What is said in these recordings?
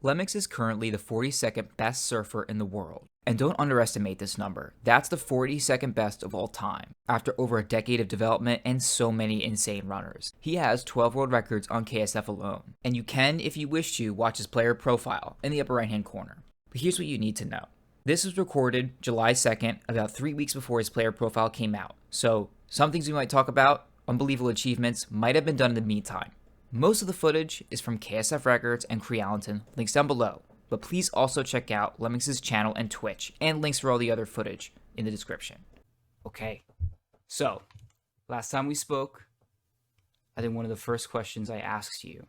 Lemx is currently the 42nd best surfer in the world. And don't underestimate this number. That's the 42nd best of all time, after over a decade of development and so many insane runners. He has 12 world records on KSF alone, and you can, if you wish to, watch his player profile in the upper right hand corner. But here's what you need to know. This was recorded July 2nd, about 3 weeks before his player profile came out, so some things we might talk about, unbelievable achievements, might have been done in the meantime. Most of the footage is from KSF Records and Crealenton, links down below, but please also check out Lemx's channel and Twitch, and links for all the other footage in the description. Okay, so, last time we spoke, I think one of the first questions I asked you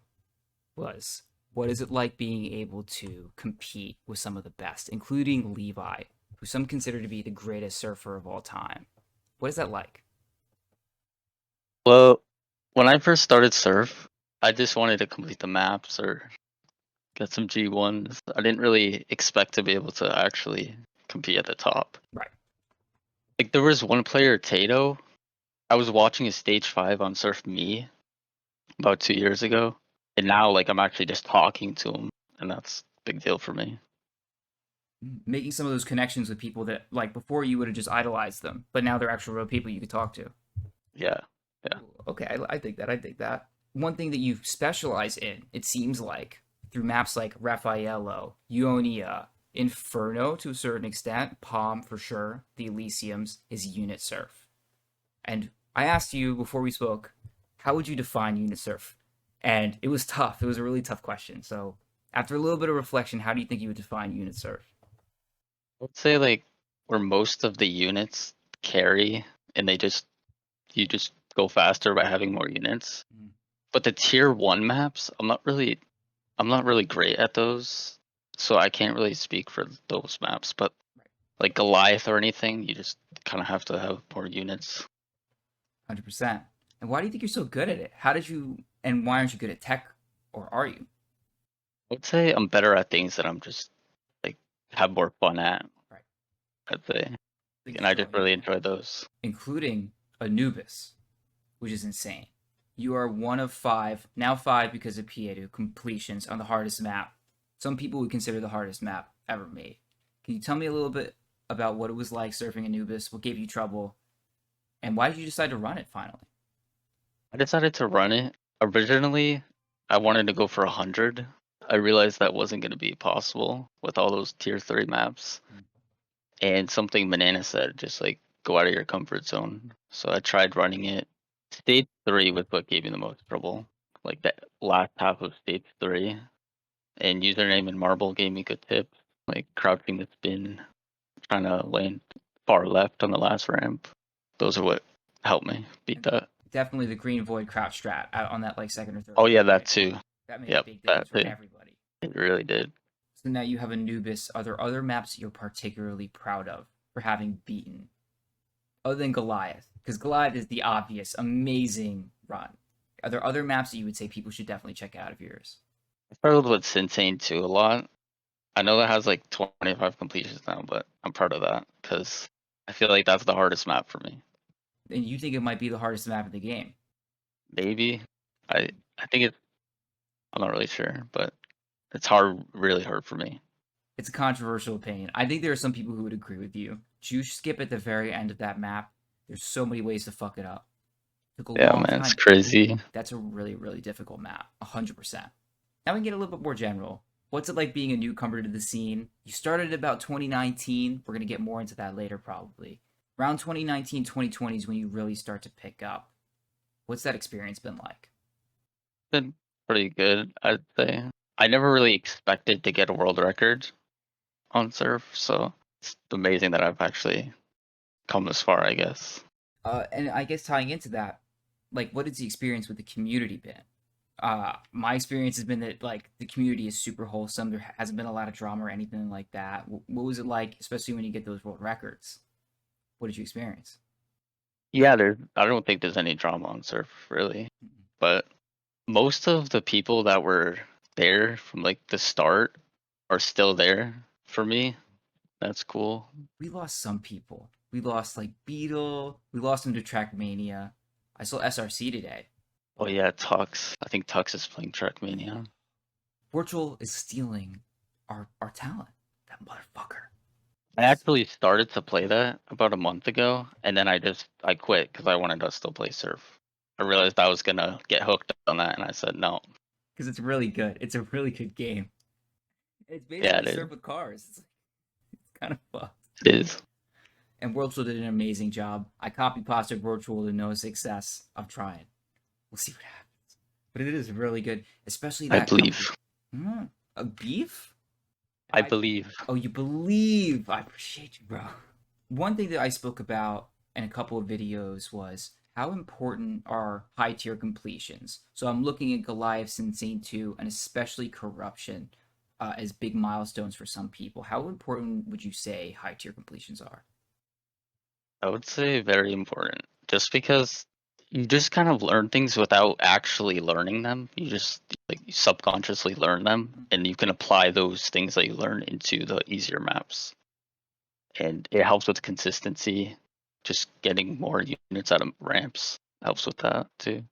was, what is it like being able to compete with some of the best, including Levi, who some consider to be the greatest surfer of all time? What is that like? Well, when I first started surf, I just wanted to complete the maps or get some G1s. I didn't really expect to be able to actually compete at the top. Right. Like there was one player, Tato. I was watching his stage 5 on Surf Me about 2 years ago. And now like I'm actually just talking to him, and that's a big deal for me. Making some of those connections with people that, like, before you would have just idolized them, but now they're actual real people you could talk to. Yeah. Yeah. Okay, I dig that. I dig that. One thing that you specialize in, it seems like, through maps like Raffaello, Ionia, Inferno to a certain extent, Palm for sure, the Elysiums, is unit surf. And I asked you before we spoke, how would you define unit surf? And it was tough. It was a really tough question. So after a little bit of reflection, how do you think you would define unit surf? I would say like where most of the units carry and you just go faster by having more units. Mm. But the tier 1 maps, I'm not really great at those, so I can't really speak for those maps. But like Goliath or anything, you just kind of have to have more units. 100%. And why do you think you're so good at it? How did you, and why aren't you good at tech, or are you? I would say I'm better at things that I'm just like have more fun at. Right. I'd say, Things and I that draw just you really in, enjoy those. including Anubis, which is insane. You are one of five, now five because of Piedu, completions on the hardest map. Some people would consider the hardest map ever made. Can you tell me a little bit about what it was like surfing Anubis, what gave you trouble, and why did you decide to run it finally? I decided to run it. Originally, I wanted to go for 100. I realized that wasn't going to be possible with all those tier 3 maps. And something Banana said, just like go out of your comfort zone. So I tried running it. Stage 3 was what gave me the most trouble. Like that last half of stage 3. And username and marble gave me good tips. Like crouching the spin, trying to land far left on the last ramp. Those are what helped me beat that. Definitely the green void crouch strat out on that like second or third Oh yeah, ramp, that right? too. That made a Yep, big difference that for too. everybody. It really did. So now you have Anubis. Are there other maps you're particularly proud of for having beaten, other than Goliath? Because Goliath is the obvious, amazing run. Are there other maps that you would say people should definitely check out of yours? I struggled with Sintane too a lot. I know that has like 25 completions now, but I'm proud of that because I feel like that's the hardest map for me. And you think it might be the hardest map in the game? Maybe. I think it's I'm not really sure, but it's hard, really hard for me. It's a controversial opinion. I think there are some people who would agree with you. Juice skip at the very end of that map. There's so many ways to fuck it up. Took a Yeah, long man, it's time. crazy. That's a really, really difficult map. 100%. Now we can get a little bit more general. What's it like being a newcomer to the scene? You started about 2019. We're going to get more into that later, probably. Around 2019, 2020 is when you really start to pick up. What's that experience been like? Been pretty good, I'd say. I never really expected to get a world record on surf, so it's amazing that I've actually come this far, I guess. And I guess tying into that, like, what has the experience with the community been? My experience has been that like the community is super wholesome. There hasn't been a lot of drama or anything like that. What was it like, especially when you get those world records? What did you experience? Yeah, I don't think there's any drama on surf really, but most of the people that were there from like the start are still there for me. That's cool. We lost some people. We lost like Beetle. We lost him to Trackmania. I saw SRC today. Oh yeah, Tux. I think Tux is playing Trackmania. Virtual is stealing our talent. That motherfucker. I actually started to play that about a month ago, and then I quit because I wanted to still play Surf. I realized I was gonna get hooked on that, and I said no. Because it's really good. It's a really good game. It's Yeah, basically it is. Surf with cars. It's kind of fucked. It is. And Virtual did an amazing job. I copy pasted Virtual to no success. I'm trying. We'll see what happens. But it is really good, especially I that company. believe. A beef? I believe. Oh, you believe. I appreciate you, bro. One thing that I spoke about in a couple of videos was how important are high tier completions. So I'm looking at Goliath's Insane 2 and especially Corruption as big milestones for some people. How important would you say high tier completions are? I would say very important. Just because you just kind of learn things without actually learning them. You just like you subconsciously learn them, and you can apply those things that you learn into the easier maps. And it helps with consistency. Just getting more units out of ramps helps with that too.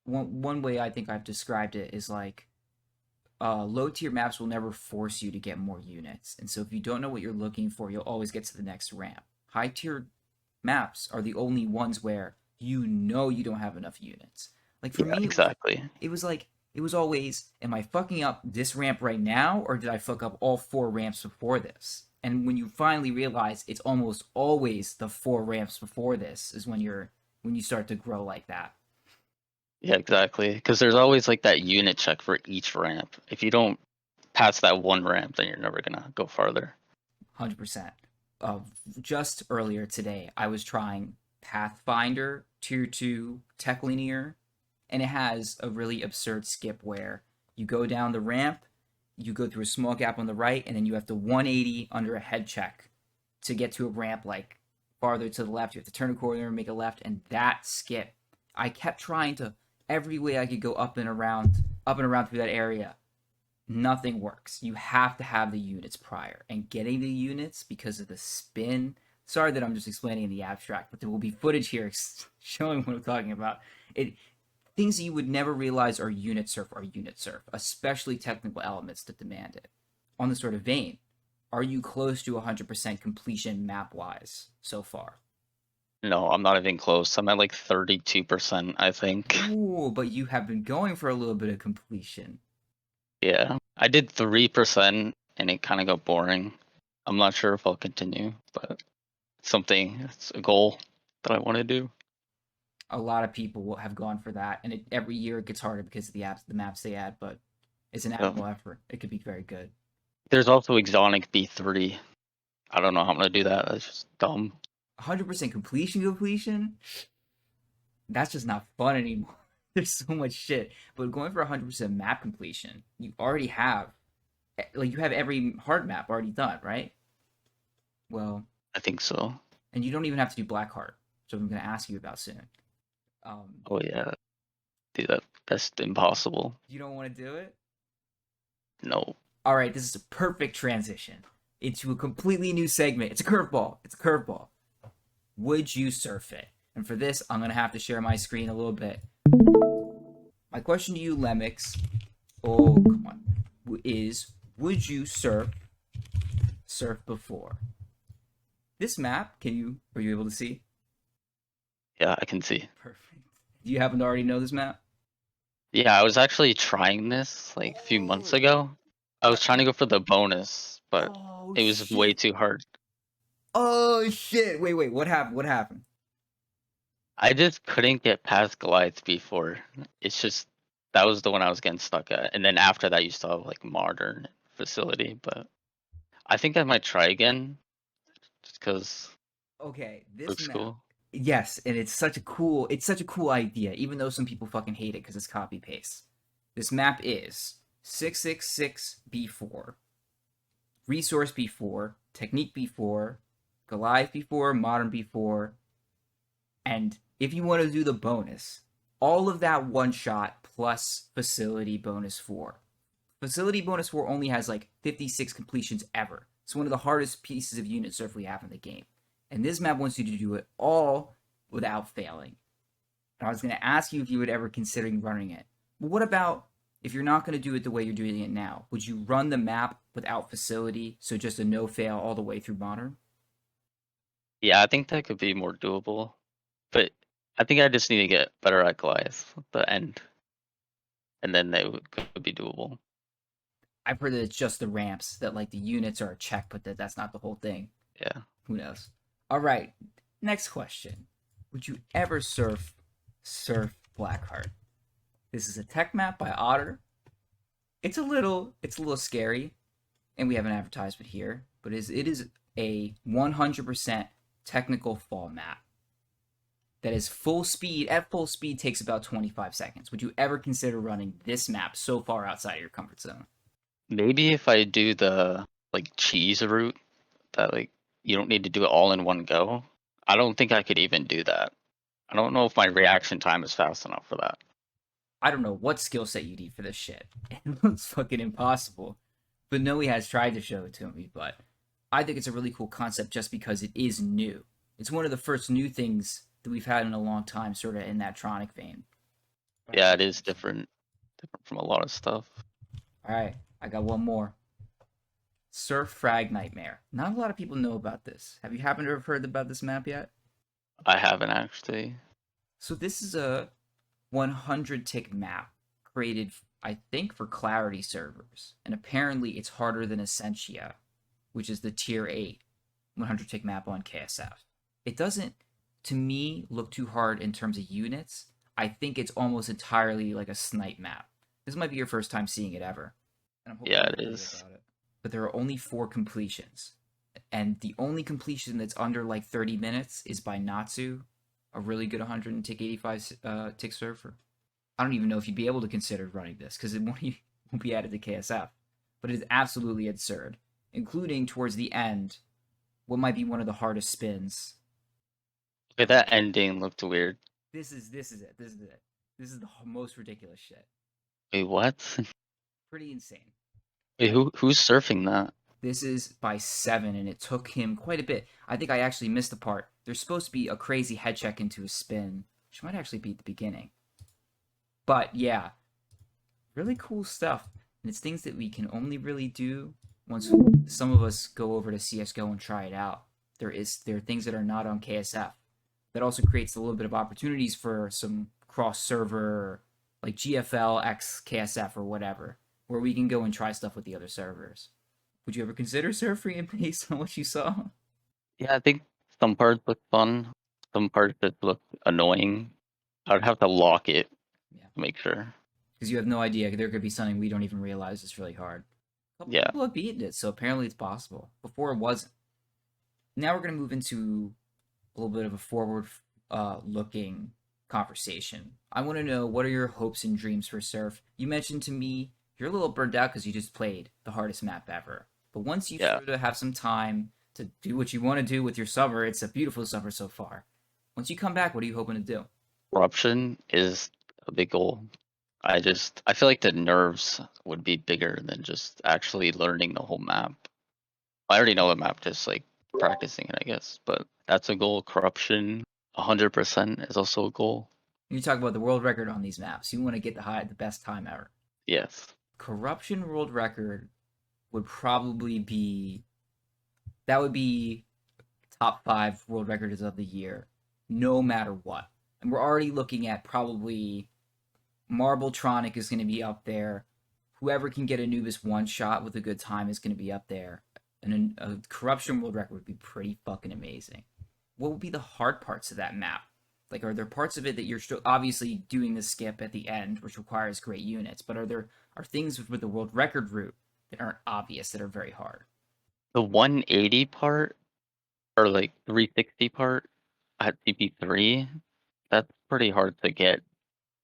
One way I think I've described it is like low tier maps will never force you to get more units. And so if you don't know what you're looking for, you'll always get to the next ramp. High tier maps are the only ones where you know you don't have enough units. Like for Yeah, me, exactly. it was always, am I fucking up this ramp right now, or did I fuck up all 4 ramps before this? And when you finally realize it's almost always the 4 ramps before this is when you start to grow like that. Yeah, exactly. Because there's always like that unit check for each ramp. If you don't pass that one ramp, then you're never gonna go farther. 100%. Just earlier today, I was trying Pathfinder Tier 2 Tech Linear, and it has a really absurd skip where you go down the ramp, you go through a small gap on the right, and then you have to 180 under a head check to get to a ramp like farther to the left. You have to turn a corner and make a left, and that skip, I kept trying to every way I could go up and around through that area. Nothing works. You have to have the units prior. And getting the units because of the spin. Sorry that I'm just explaining in the abstract, but there will be footage here showing what I'm talking about. It things that you would never realize are unit surf, especially technical elements that demand it. On the sort of vein, are you close to 100% completion map wise so far? No, I'm not even close. I'm at like 32%, I think. Ooh, but you have been going for a little bit of completion. Yeah. I did 3% and it kind of got boring. I'm not sure if I'll continue, but it's a goal that I want to do. A lot of people will have gone for that, and every year it gets harder because of the maps they add. But it's an admirable effort. It could be very good. There's also Exonic B3. I don't know how I'm gonna do that. That's just dumb. 100% completion. That's just not fun anymore. There's so much shit. But going for 100% map completion, you already have like you have every hard map already done, right? Well, I think so. and you don't even have to do Blackheart, so I'm going to ask you about soon. Oh yeah, dude, that's impossible. You don't want to do it? No. All right, this is a perfect transition into a completely new segment. It's a curveball. Would you surf it? And for this, I'm going to have to share my screen a little bit. My question to you, Lemx, oh, come on, is would you surf before? This map, are you able to see? Yeah, I can see. Perfect. Do you happen to already know this map? Yeah, I was actually trying this like a few months Oh, ago. I was trying to go for the bonus, but oh it was way shit. too hard. Oh shit. Wait, what happened? What happened? I just couldn't get past Goliath before. It's just that was the one I was getting stuck at. And then after that you still have like modern facility, but I think I might try again just because Okay, it this looks map. cool. Yes, and it's such a cool idea, even though some people fucking hate it because it's copy paste. This map is 666 B4, Resource B4, Technique B4, Goliath B4, Modern B4, and if you want to do the bonus, all of that one shot plus Facility bonus 4. Facility bonus 4 only has like 56 completions ever. It's one of the hardest pieces of unit surf we have in the game. And this map wants you to do it all without failing. And I was going to ask you if you would ever considering running it. But what about if you're not going to do it the way you're doing it now, would you run the map without facility, so just a no fail all the way through modern? Yeah, I think that could be more doable. But I think I just need to get better at Goliath at the end, and then could be doable. I've heard that it's just the ramps, that like the units are a check, but that's not the whole thing. Yeah. Who knows? All right, next question. Would you ever surf Blackheart? This is a tech map by Otter. It's a little scary, and we have an advertisement here, but it is a 100% technical fall map that is full speed. At full speed takes about 25 seconds. Would you ever consider running this map so far outside of your comfort zone? Maybe if I do the like cheese route that like you don't need to do it all in one go. I don't think I could even do that. I don't know if my reaction time is fast enough for that. I don't know what skill set you need for this shit. It looks fucking impossible. But Noe has tried to show it to me, but I think it's a really cool concept just because it is new. It's one of the first new things that we've had in a long time, sort of in that Tronic vein. Yeah, it is different from a lot of stuff. All right, I got one more. Surf Frag Nightmare. Not a lot of people know about this. Have you happened to have heard about this map yet? I haven't actually. So this is a 100 tick map created, I think, for Clarity servers, and apparently it's harder than Essentia, which is the tier 8 100 tick map on KSF. It doesn't, to me, look too hard in terms of units. I think it's almost entirely like a snipe map. This might be your first time seeing it ever, and I'm hoping Yeah, you it agree is. about it. But there are only 4 completions, and the only completion that's under like 30 minutes is by Natsu, a really good 100 tick 85 tick surfer. I don't even know if you'd be able to consider running this because it won't be added to KSF. But it is absolutely absurd, including towards the end, what might be one of the hardest spins. Okay, that ending looked weird. This is it. This is it. This is the most ridiculous shit. Wait, what? Pretty insane. Wait, who's surfing that? This is by 7, and it took him quite a bit. I think I actually missed the part. There's supposed to be a crazy head check into a spin, which might actually be at the beginning. But yeah, really cool stuff. And it's things that we can only really do once some of us go over to CSGO and try it out. There are things that are not on KSF. That also creates a little bit of opportunities for some cross server, like GFL x KSF or whatever, where we can go and try stuff with the other servers. Would you ever consider surfing based on what you saw? Yeah, I think some parts look fun, some parts that look annoying. I'd have to lock it Yeah, to make sure. because you have no idea. There could be something we don't even realize is really hard. A couple Yeah. people have beaten it, so apparently it's possible. Before it wasn't. Now we're going to move into a little bit of a forward looking conversation. I want to know, what are your hopes and dreams for Surf? You mentioned to me you're a little burned out because you just played the hardest map ever. But once you Yeah. sort of have some time to do what you want to do with your summer, it's a beautiful summer so far. Once you come back, what are you hoping to do? Corruption is a big goal. I feel like the nerves would be bigger than just actually learning the whole map. I already know the map, just like practicing it, I guess. But that's a goal. Corruption, 100% is also a goal. You talk about the world record on these maps. You want to get the best time ever. Yes. Corruption world record would probably be, that would be top 5 world records of the year, no matter what. And we're already looking at probably Marbletronic is going to be up there. Whoever can get Anubis one shot with a good time is going to be up there. And a corruption world record would be pretty fucking amazing. What would be the hard parts of that map? Like, are there parts of it that you're still obviously doing the skip at the end, which requires great units? But are things with the world record route that aren't obvious that are very hard? The 180 part, or like 360 part at CP3, that's pretty hard to get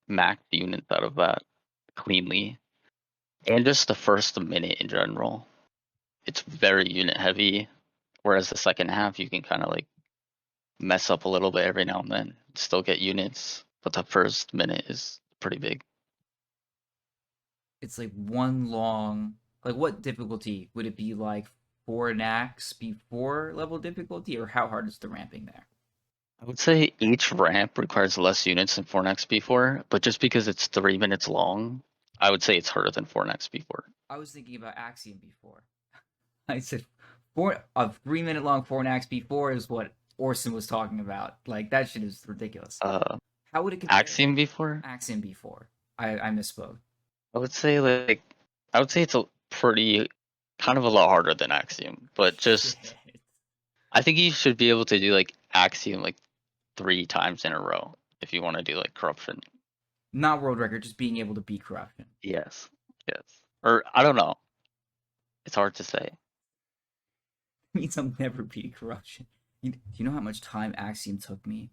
max units out of that cleanly. And just the first minute in general. It's very unit heavy, whereas the second half you can kind of like mess up a little bit every now and then, still get units, but the first minute is pretty big. It's like one long, like, what difficulty would it be, like 4 before level difficulty, or how hard is the ramping there? I would say each ramp requires less units than 4 next before, but just because it's 3 minutes long, I would say it's harder than Fortnite's before. I was thinking about Axiom before. I said a 3 minute long Fortnite before is what Orson was talking about. Like that shit is ridiculous. Uh, How would it compare? Axiom before, Axiom before. I misspoke. I would say I would say it's a pretty kind of a lot harder than Axiom, but just Shit. I think you should be able to do like Axiom like 3 times in a row if you want to do like corruption. Not world record, just being able to beat corruption. Yes, yes, or I don't know. It's hard to say. Means I'm never beating corruption. You know how much time Axiom took me?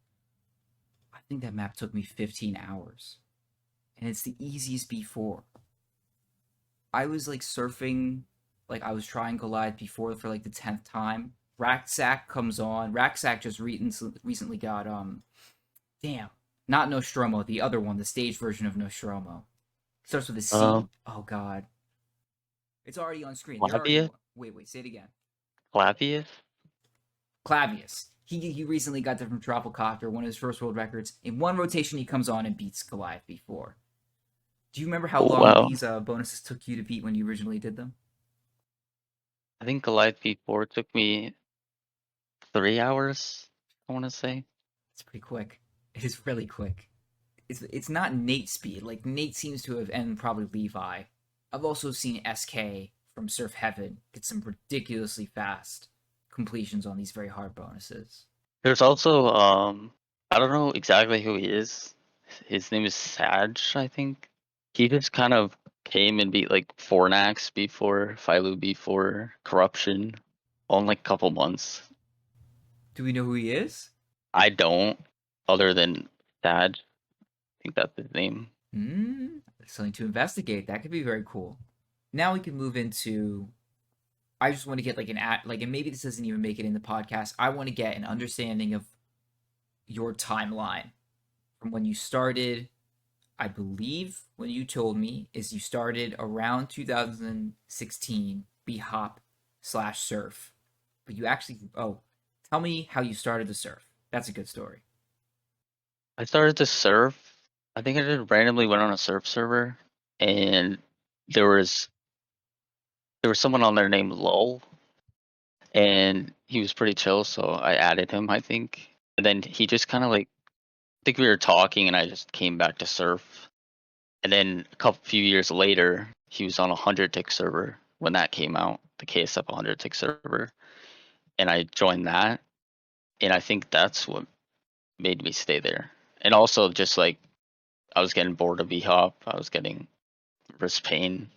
I think that map took me 15 hours. And it's the easiest before. I was like surfing, like I was trying Goliath before for like the 10th time. Racksack comes on. Racksack just recently got, damn, not Nostromo, the other one, the stage version of Nostromo. Starts with a Uh, C. Oh, God. It's already on screen. They're already. Clavius, Wait, say it again. Clavius. Clavius. He recently got that from Tropicopter, one of his first world records. In one rotation, he comes on and beats Goliath before. Do you remember how Oh long wow, these bonuses took you to beat when you originally did them? I think Goliath before took me 3 hours. I want to say. It's pretty quick. It is really quick. It's not Nate speed. Like Nate seems to have, and probably Levi. I've also seen SK from Surf Heaven get some ridiculously fast completions on these very hard bonuses. There's also I don't know exactly who he is. His name is Sag, I think. He just kind of came and beat like Fornax before, Philo before, Corruption, all in like a couple months. Do we know who he is? I don't, other than Sag. I think that's his name. Something to investigate. That could be very cool. Now we can move into. I just want to get like and maybe this doesn't even make it in the podcast. I want to get an understanding of your timeline from when you started. I believe when you told me is you started around 2016 B hop slash surf, but you actually tell me how you started to surf. That's a good story. I started to surf. I think I just randomly went on a surf server, and there was there was someone on there named Lol, and he was pretty chill, so I added him, I think. And then he just kind of like, I think we were talking, and I just came back to surf. And then a couple few years later, he was on a 100 tick server when that came out, the KSF 100 tick server, and I joined that. And I think that's what made me stay there. And also just like I was getting bored of VHOP, I was getting wrist pain.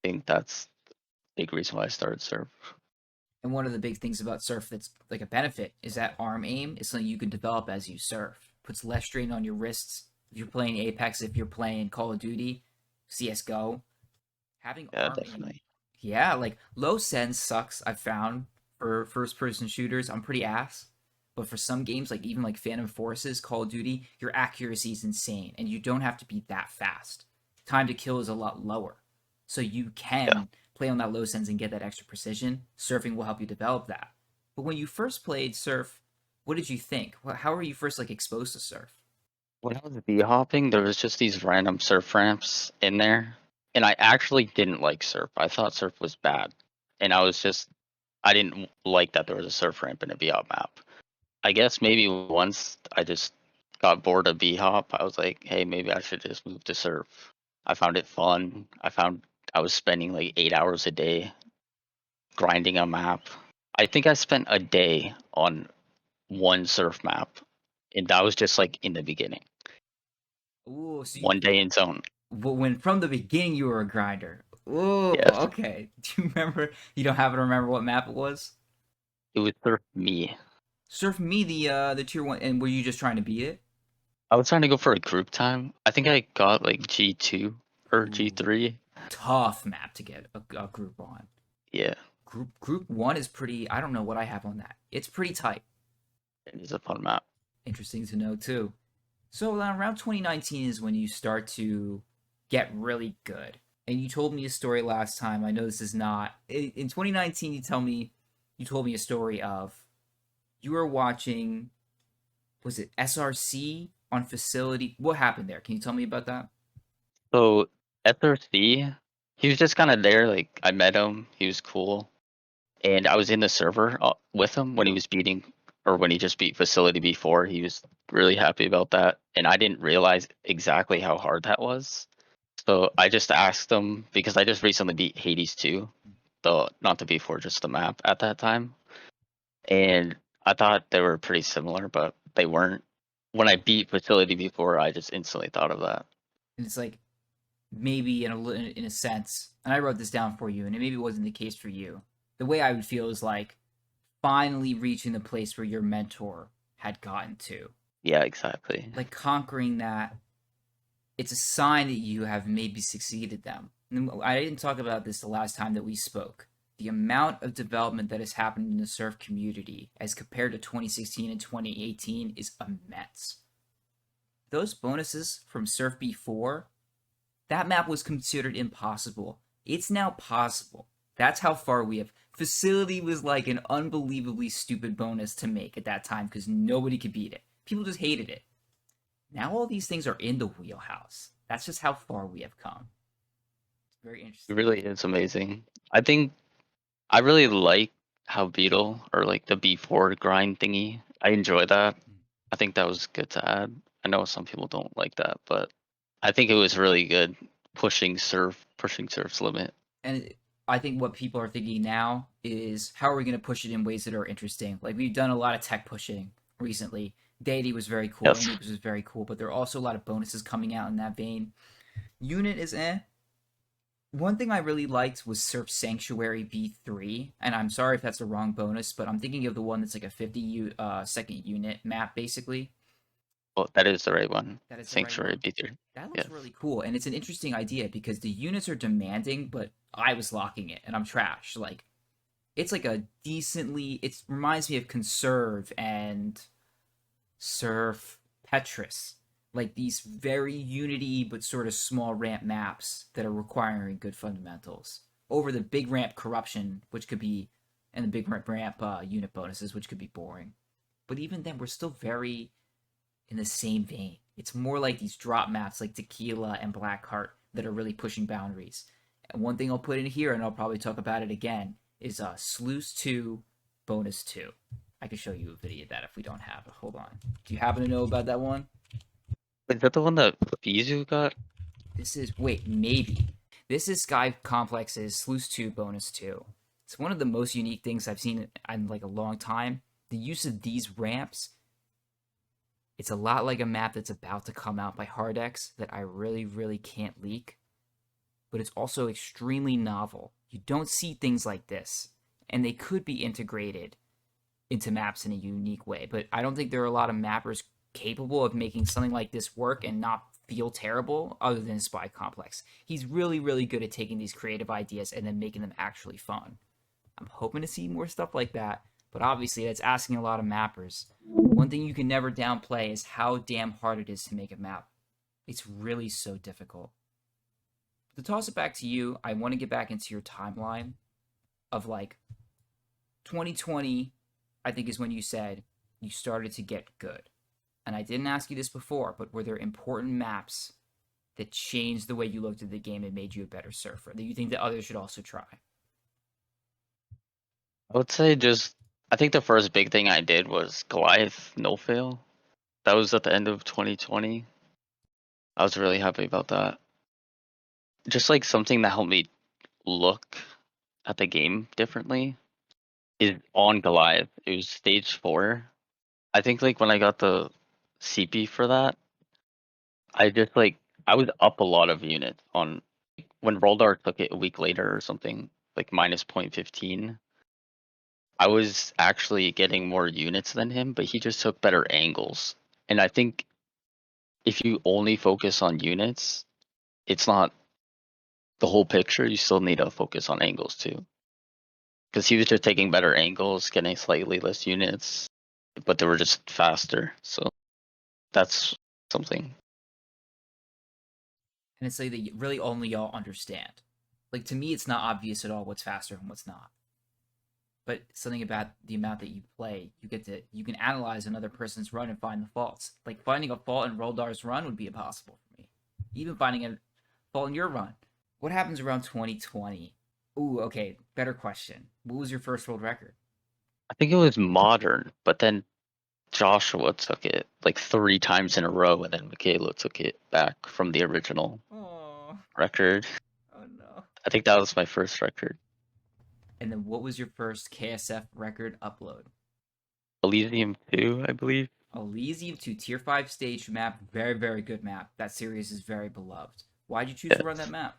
I think that's a big reason why I started surf. And one of the big things about surf that's like a benefit is that arm aim is something you can develop as you surf. Puts less strain on your wrists. If you're playing Apex, if you're playing Call of Duty, CS:GO, having Yeah, arm aim, definitely. yeah, like low sense sucks. I've found for first person shooters, I'm pretty ass. But for some games, like even like Phantom Forces, Call of Duty, your accuracy is insane, and you don't have to be that fast. Time to kill is a lot lower, so you Yeah. can play on that low sense and get that extra precision. Surfing will help you develop that. But when you first played surf, what did you think? How were you first like exposed to surf? When I was V hopping, there was just these random surf ramps in there, and I actually didn't like surf. I thought surf was bad, and I didn't like that there was a surf ramp in a V hop map. I guess maybe once I just got bored of V hop, I was like, hey, maybe I should just move to surf. I found it fun. I found I was spending like 8 hours a day grinding a map. I think I spent a day on one surf map, and that was just like in the beginning. Ooh, so you, 1 day in zone. when from the beginning you were a grinder. Ooh, Yes, okay. Do you remember? You don't happen to remember what map it was? it was surf me. Surf me the tier one, and were you just trying to beat it? I was trying to go for a group time. I think I got like G2 or Ooh, G3. tough map to get a group on. Yeah, Group one is pretty. I don't know what I have on that. It's pretty tight. it is a fun map. Interesting to know too. So around 2019 is when you start to get really good. And you told me a story last time. I know this is not in 2019. You told me a story of you were watching. Was it SRC on facility? What happened there? Can you tell me about that? So SRC, he was just kind of there. Like I met him, he was cool, and I was in the server with him when he was beating, or when he just beat Facility before. He was really happy about that, and I didn't realize exactly how hard that was. So I just asked him because I just recently beat Hades 2, though not the B4, just the map at that time, and I thought they were pretty similar, but they weren't. When I beat Facility before, I just instantly thought of that. And it's like maybe in a sense, and I wrote this down for you, and it maybe wasn't the case for you. The way I would feel is like finally reaching the place where your mentor had gotten to, Yeah, exactly. like conquering that. It's a sign that you have maybe succeeded them. And I didn't talk about this the last time that we spoke. The amount of development that has happened in the surf community as compared to 2016 and 2018 is immense. Those bonuses from Surf B4, that map was considered impossible. It's now possible. That's how far we have. Facility was like an unbelievably stupid bonus to make at that time because nobody could beat it. People just hated it. Now all these things are in the wheelhouse. That's just how far we have come. It's very It interesting. really is amazing. I think I really like how Beetle, or like the B4 grind thingy. I enjoy that. I think that was good to add. I know some people don't like that, but I think it was really good pushing Surf's limit. And I think what people are thinking now is how are we going to push it in ways that are interesting? Like we've done a lot of tech pushing recently. Deity was very cool. Yes. Anubis was very cool, but there are also a lot of bonuses coming out in that vein. Unit is eh. One thing I really liked was Surf Sanctuary B3, and I'm sorry if that's the wrong bonus, but I'm thinking of the one that's like a 50 second unit map, basically. Well, that is the right one. That is the right Sanctuary one. B3. That looks Yes. really cool, and it's an interesting idea because the units are demanding, but I was locking it, and I'm trash. Like, it's like a decently. It reminds me of Conserve and Surf Petrus, like these very Unity but sort of small ramp maps that are requiring good fundamentals over the big ramp corruption, which could be, and the big ramp unit bonuses, which could be boring. But even then, we're still very in the same vein. It's more like these drop maps like Tequila and Blackheart that are really pushing boundaries. And one thing I'll put in here, and I'll probably talk about it again, is Sluice 2 Bonus 2. I can show you a video of that if we don't have it. Hold on. Do you happen to know about that one? Is that the one that Bizu got? This is, wait, maybe. This is Sky Complex's Sluice 2 Bonus 2. It's one of the most unique things I've seen in like a long time. The use of these ramps, it's a lot like a map that's about to come out by Hardex that I really, really can't leak. But it's also extremely novel. You don't see things like this. And they could be integrated into maps in a unique way. But I don't think there are a lot of mappers capable of making something like this work and not feel terrible other than Spy Complex. He's really, really good at taking these creative ideas and then making them actually fun. I'm hoping to see more stuff like that, but obviously that's asking a lot of mappers. One thing you can never downplay is how damn hard it is to make a map. It's really so difficult. To toss it back to you, I want to get back into your timeline of like 2020, I think is when you said you started to get good. And I didn't ask you this before, but were there important maps that changed the way you looked at the game and made you a better surfer that you think that others should also try? I would say I think the first big thing I did was Goliath no fail. That was at the end of 2020. I was really happy about that. Just like something that helped me look at the game differently is on Goliath. It was stage 4. I think like when I got the CP for that, I just like I was up a lot of units on when Roldar took it a week later or something, like minus point 15. I was actually getting more units than him, but he just took better angles. And I think if you only focus on units, it's not the whole picture. You still need to focus on angles too. Because he was just taking better angles, getting slightly less units, but they were just faster. So that's something. And it's like that really only y'all understand. Like to me, it's not obvious at all what's faster and what's not. But something about the amount that you play, you can analyze another person's run and find the faults. Like finding a fault in Roldar's run would be impossible for me. Even fall in your run. What happens around 2020? Ooh, okay. Better question. What was your first world record? I think it was modern, but then Joshua took it like 3 times in a row, and then Michaela took it back from the original Oh, record. oh no. I think that was my first record. And then what was your first KSF record upload? Elysium 2, I believe. Elysium 2 Tier 5 stage map. Very, very good map. That series is very beloved. Why'd you choose to run that Yes. map?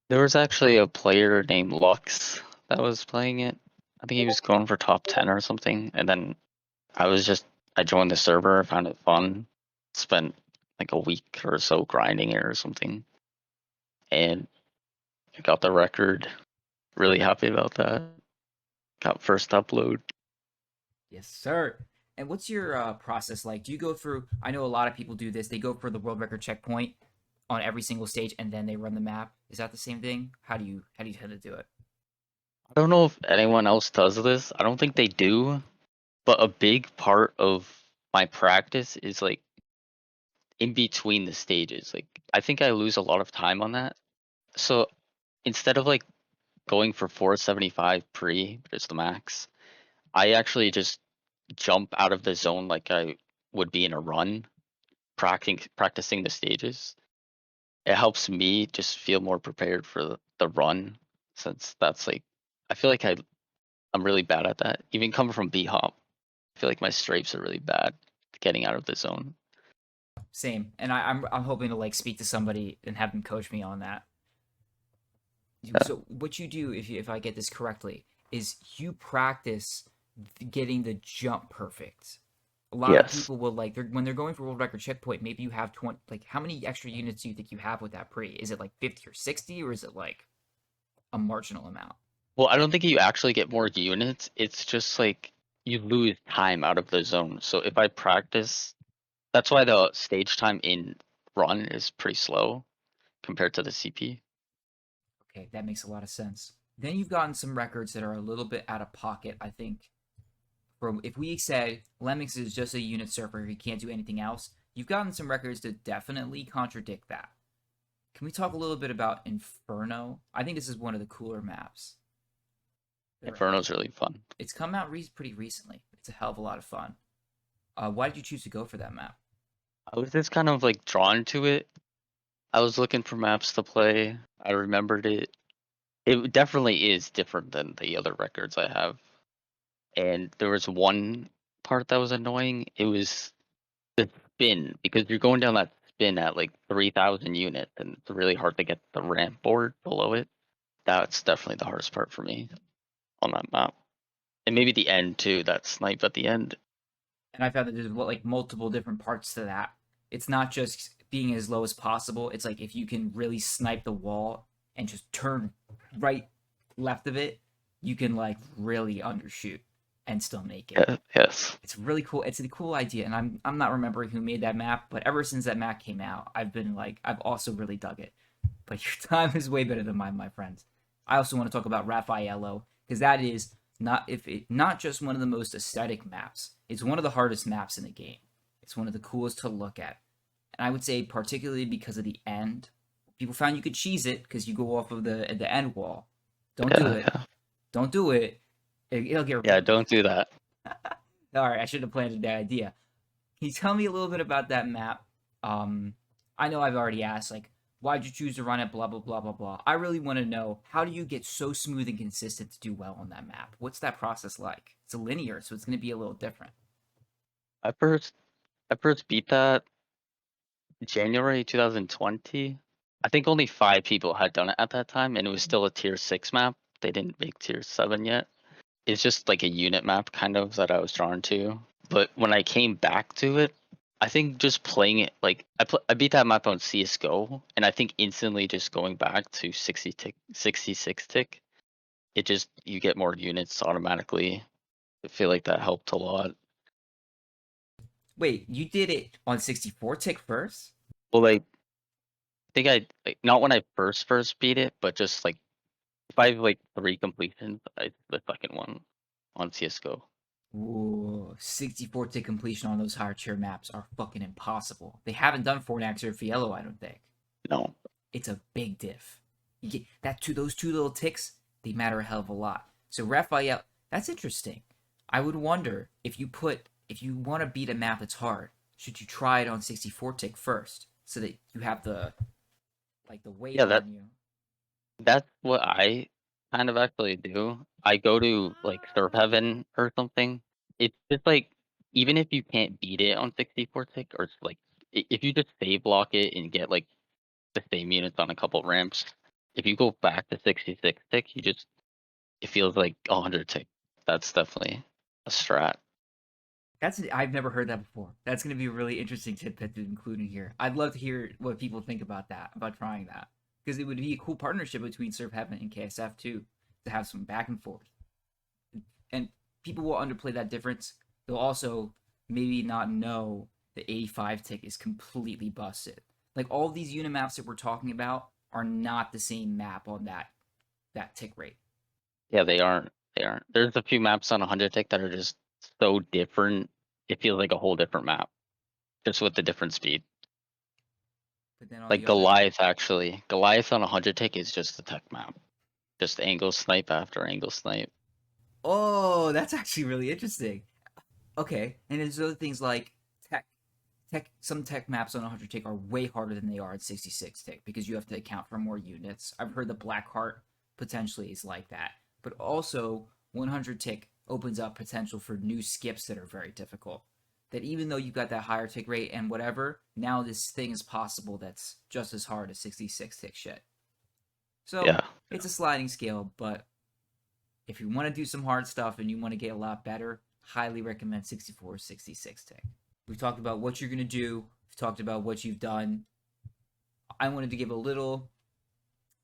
There was actually a player named Lux that was playing it. I think he was going for top 10 or something. And then I joined the server, found it fun, spent like a week or so grinding it or something, and I got the record. Really happy about that. Got first upload. Yes, sir. And what's your process like? Do you go through? I know a lot of people do this. They go for the world record checkpoint on every single stage, and then they run the map. Is that the same thing? How do you tend to do it? I don't know if anyone else does this. I don't think they do, but a big part of my practice is like in between the stages. Like I think I lose a lot of time on that. So instead of like going for 475 pre, it's the max, I actually just jump out of the zone like I would be in a run, practicing the stages. It helps me just feel more prepared for the run, since that's like I feel like I'm really bad at that. Even coming from B hop, I feel like my strafes are really bad getting out of the zone. Same. And I'm hoping to like speak to somebody and have them coach me on that. Yeah. So what you do, if I get this correctly, is you practice getting the jump perfect. A lot of Yes. people will like when they're going for world record checkpoint. Maybe you have 20. Like, how many extra units do you think you have with that pre? Is it like 50 or 60, or is it like a marginal amount? Well, I don't think you actually get more units. It's just like you lose time out of the zone. So if I practice, that's why the stage time in run is pretty slow compared to the CP. Okay, that makes a lot of sense. Then you've gotten some records that are a little bit out of pocket. I think from if we say Lemx is just a unit surfer, he can't do anything else. You've gotten some records that definitely contradict that. Can we talk a little bit about Inferno? I think this is one of the cooler maps that are out Inferno's there. really fun. It's come out pretty recently. It's a hell of a lot of fun. Why did you choose to go for that map? I was just kind of like drawn to it. I was looking for maps to play. I remembered it. It definitely is different than the other records I have. And there was one part that was annoying. It was the spin, because you're going down that spin at like 3,000 units, and it's really hard to get the ramp board below it. That's definitely the hardest part for me on that map. And maybe the end too, that snipe at the end. And I found that there's like multiple different parts to that. It's not just being as low as possible. It's like if you can really snipe the wall and just turn right left of it, you can like really undershoot and still make it. Yeah, yes. It's really cool. It's a cool idea, and I'm not remembering who made that map, but ever since that map came out, I've been like I've also really dug it. But your time is way better than mine, my friends. I also want to talk about Raffaello because that is not just one of the most aesthetic maps. It's one of the hardest maps in the game. It's one of the coolest to look at, and I would say particularly because of the end. People found you could cheese it because you go off of the end wall. Don't do Yeah, it. yeah. Don't do it. It'll get Yeah, reported. don't do that. All right, I should have planted that idea. Can you tell me a little bit about that map? I know I've already asked, like, why'd you choose to run it? Blah blah blah blah blah. I really want to know how do you get so smooth and consistent to do well on that map? What's that process like? It's a linear, so it's going to be a little different. I first I first beat that January 2020. I think only 5 people had done it at that time, and it was still a tier 6 map. They didn't make tier 7 yet. It's just like a unit map kind of that I was drawn to. But when I came back to it, I think just playing it, like I beat that map on CS:GO, and I think instantly just going back to 66 tick, it just you get more units automatically. I feel like that helped a lot. Wait, you did it on 64 tick first? Well, like I think I like not when I first beat it, but just like if I have like 3 completions, I the second one on CS:GO. Ooh, 64 tick completion on those higher tier maps are fucking impossible. They haven't done Fornax or Fiello, I don't think. No. it's a big diff. You get those two little ticks, they matter a hell of a lot. So Raphael, that's interesting. I would wonder if you want to beat a map that's hard, should you try it on 64 tick first so that you have the weight Yeah, that on you. that's what I kind of actually do. I go to like Surf Heaven or something. It's just like even if you can't beat it on 64 tick or like if you just save lock it and get like the same units on a couple ramps, if you go back to 66 tick, it feels like 100 tick. That's definitely a strat. I've never heard that before. That's going to be a really interesting tidbit to include in here. I'd love to hear what people think about that, about trying that, because it would be a cool partnership between Surf Heaven and KSF too, to have some back and forth. And people will underplay that difference. They'll also maybe not know the 85 tick is completely busted. Like all these unit maps that we're talking about are not the same map on that tick rate. Yeah, they aren't. They aren't. There's a few maps on 100 tick that are just so different. It feels like a whole different map, just with the different speed. But then on Like the other, Goliath, actually. Goliath on 100 tick is just a tech map. Just angle snipe after angle snipe. oh, that's actually really interesting. Okay, and there's other things like tech. Some tech maps on 100 tick are way harder than they are at 66 tick because you have to account for more units. I've heard the Blackheart potentially is like that, but also 100 tick opens up potential for new skips that are very difficult. That even though you've got that higher tick rate and whatever, now this thing is possible that's just as hard as 66 tick shit. So Yeah. it's a sliding scale, but if you want to do some hard stuff and you want to get a lot better, highly recommend 64 66 tick. We've talked about what you're going to do. We've talked about what you've done. I wanted to give a little.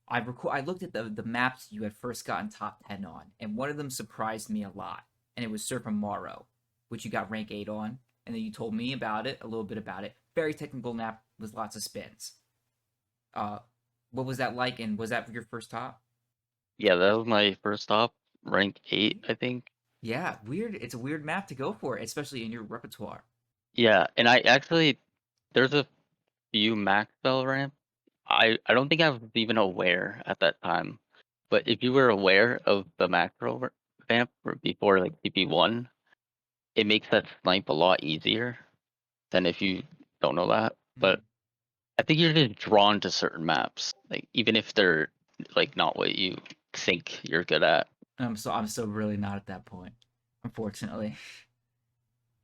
I looked at the maps you had first gotten top 10 on, and one of them surprised me a lot, and it was Surf Morrow, which you got rank 8 on, and then you told me about it, a little bit about it. Very technical map with lots of spins. Uh, what was that like, and was that your first top? Yeah, that was my first stop. Rank 8, I think. Yeah, weird. It's a weird map to go for, especially in your repertoire. Yeah, and I actually, there's a few max spell ramp. I don't think I was even aware at that time. But if you were aware of the macro vamp before like TP1, it makes that snipe a lot easier than if you don't know that. Mm. But I think you're just drawn to certain maps, like even if they're like not what you think you're good at. I'm still really not at that point, unfortunately.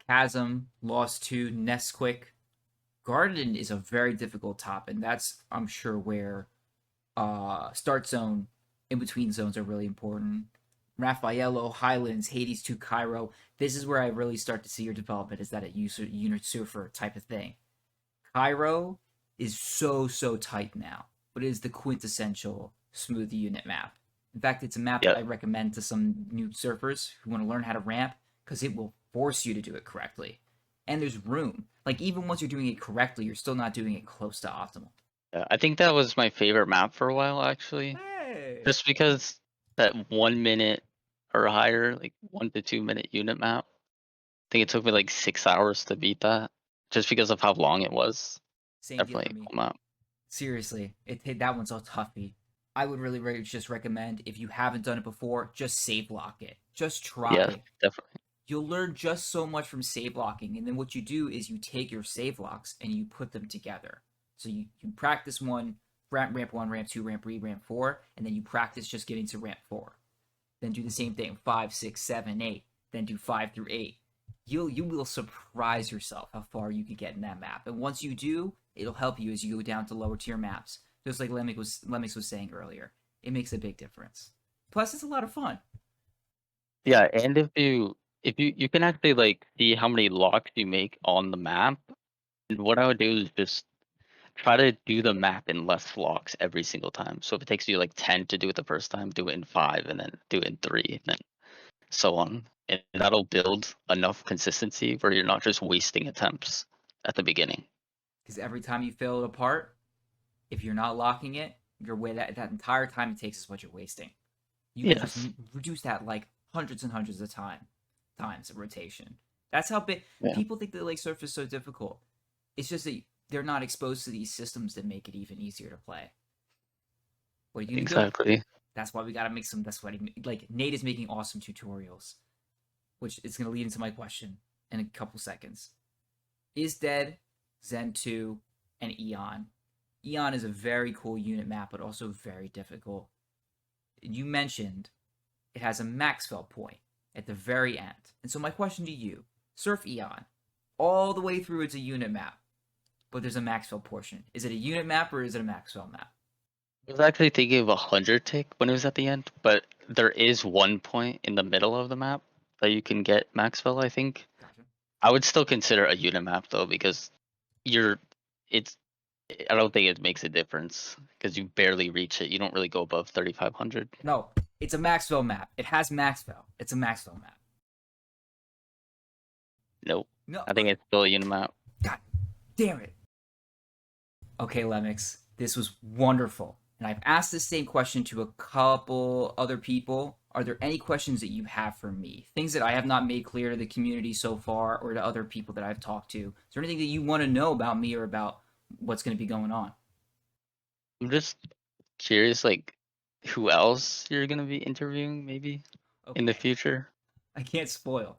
Chasm, Lost 2, Nesquik. Garden is a very difficult top, and that's I'm sure where start zone, in between zones are really important. Raffaello, Highlands, Hades 2, Cairo. This is where I really start to see your development. Is that a unit surfer type of thing? Cairo is so tight now, but it is the quintessential smooth unit map. In fact, it's a map that Yeah, I recommend to some new surfers who want to learn how to ramp because it will force you to do it correctly. And there's room. Like even once you're doing it correctly, you're still not doing it close to optimal. yeah. I think that was my favorite map for a while actually, Hey. just because that 1 minute or higher, like 1 to 2 minute unit map. I think it took me like 6 hours to beat that, just because of how long it was. Same deal for Definitely a me. cool map. Seriously, that one's a toughie. I would really just recommend if you haven't done it before, just save lock it. Just Yeah, try. definitely. You'll learn just so much from save locking, and then what you do is you take your save locks and you put them together. So you practice one ramp one, ramp two, ramp three, ramp four, and then you practice just getting to ramp four. Then do the same thing, 5, 6, 7, 8. Then do 5 through 8. You will surprise yourself how far you can get in that map. And once you do, it'll help you as you go down to lower tier maps. Just like Lemix was saying earlier. It makes a big difference. Plus it's a lot of fun. Yeah, and if you can actually like see how many locks you make on the map, and what I would do is just try to do the map in less locks every single time. So if it takes you like 10 to do it the first time, do it in 5 and then do it in 3 and then so on. And that'll build enough consistency where you're not just wasting attempts at the beginning. Because every time you fill it apart, if you're not locking it, your way that entire time it takes is what you're wasting. You can just Yes. reduce that like hundreds and hundreds of times of rotation. That's how big Yeah. people think the lake surf is so difficult. It's just that they're not exposed to these systems that make it even easier to play. What are you gonna do? Exactly. That's why we gotta make some. That's why like Nate is making awesome tutorials, which is gonna lead into my question in a couple seconds. Is Dead, Zen 2, and Eon. Eon is a very cool unit map, but also very difficult. You mentioned it has a Maxwell point at the very end. And so my question to you, Surf Eon, all the way through it's a unit map, but there's a Maxwell portion. Is it a unit map or is it a Maxwell map? I was actually thinking of 100 tick when it was at the end, but there is one point in the middle of the map that you can get Maxwell, I think. Gotcha. I would still consider a unit map though, because you're it's I don't think it makes a difference because you barely reach it. You don't really go above 3500. No, it's a Maxwell map. It has Maxwell. It's a Maxwell map. Nope. No, I think it's still a unit map. God damn it. Okay, Lemx, this was wonderful. And I've asked the same question to a couple other people. Are there any questions that you have for me? Things that I have not made clear to the community so far or to other people that I've talked to? Is there anything that you want to know about me or about what's going to be going on? I'm just curious, like, who else you're gonna be interviewing maybe in the Okay, future? I can't spoil.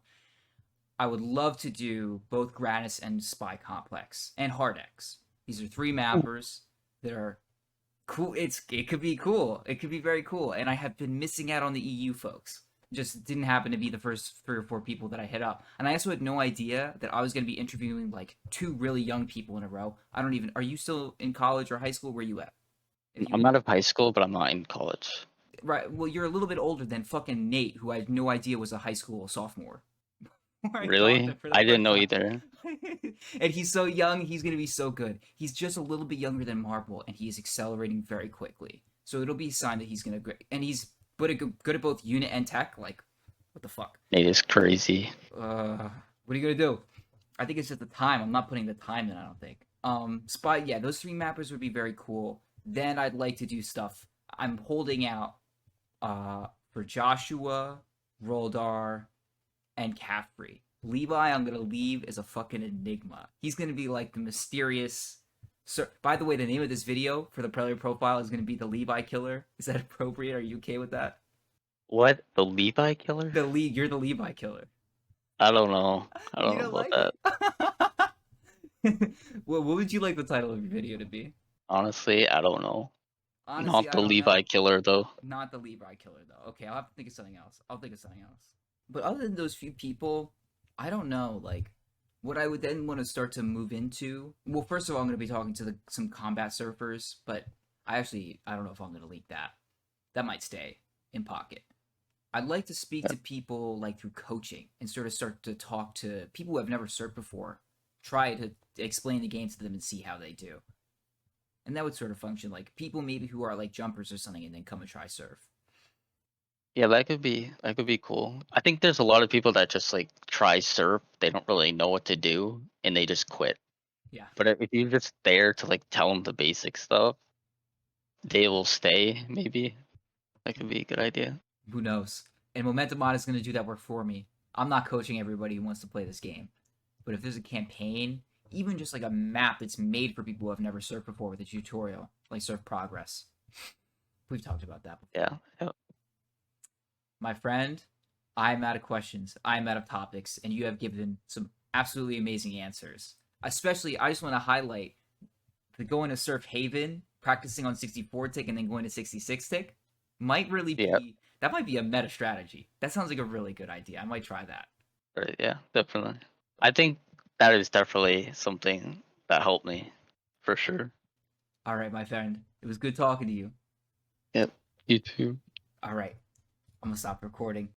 I would love to do both Gratis and Spy Complex and Hardex. These are three Ooh. mappers that are cool. It could be cool. It could be very cool. And I have been missing out on the EU folks. Just didn't happen to be the first 3 or 4 people that I hit up. And I also had no idea that I was going to be interviewing like 2 really young people in a row. I don't even. Are you still in college or high school? Where you at? If you I'm could, out of high school, but I'm not in college. right. Well, you're a little bit older than fucking Nate, who I had no idea was a high school sophomore. Where I talked to Really? him for the I didn't first know time. either. And he's so young, he's going to be so good. He's just a little bit younger than Marble, and he is accelerating very quickly. So it'll be a sign that he's going to. And he's good at both unit and tech. Like, what the fuck? Nate is crazy. What are you going to do? I think it's just the time. I'm not putting the time in, I don't think. Spy, yeah, those 3 mappers would be very cool. Then I'd like to do stuff. I'm holding out for Joshua, Roldar, and Caffrey. Levi, I'm gonna leave as a fucking enigma. He's gonna be like the mysterious. By the way, the name of this video for the Predator profile is gonna be the Levi Killer. Is that appropriate? Are you okay with that? What? The Levi killer? You're the Levi Killer. I don't know. I You don't know don't about like that. it? Well, what would you like the title of your video to be? Honestly, I don't know. Honestly, Not I the don't Levi know. killer though. Not the Levi Killer though. Okay, I'll have to think of something else. I'll think of something else. But other than those few people, I don't know. Like, what I would then want to start to move into. Well, first of all, I'm going to be talking to some combat surfers, but I don't know if I'm going to leak that. That might stay in pocket. I'd like to speak to people like through coaching and sort of start to talk to people who have never surfed before. Try to explain the game to them and see how they do. And that would sort of function like people maybe who are like jumpers or something and then come and try surf. Yeah, that could be cool. I think there's a lot of people that just like try surf, they don't really know what to do, and they just quit. Yeah, But if you're just there to like tell them the basic stuff, they will stay. Maybe that could be a good idea. who knows? And Momentum Mod is going to do that work for me. I'm not coaching everybody who wants to play this game. But if there's a campaign, even just like a map that's made for people who have never surfed before with a tutorial, like Surf Progress. We've talked about that before. Yeah. Yeah. My friend, I'm out of questions. I'm out of topics, and you have given some absolutely amazing answers. Especially, I just want to highlight the going to Surf Haven, practicing on 64 tick, and then going to 66 tick might really Yeah. be that might be a meta strategy. That sounds like a really good idea. I might try that. Right, yeah, definitely. I think that is definitely something that helped me for sure. All right, my friend. It was good talking to you. Yep. You too. All right. I'm going to stop recording.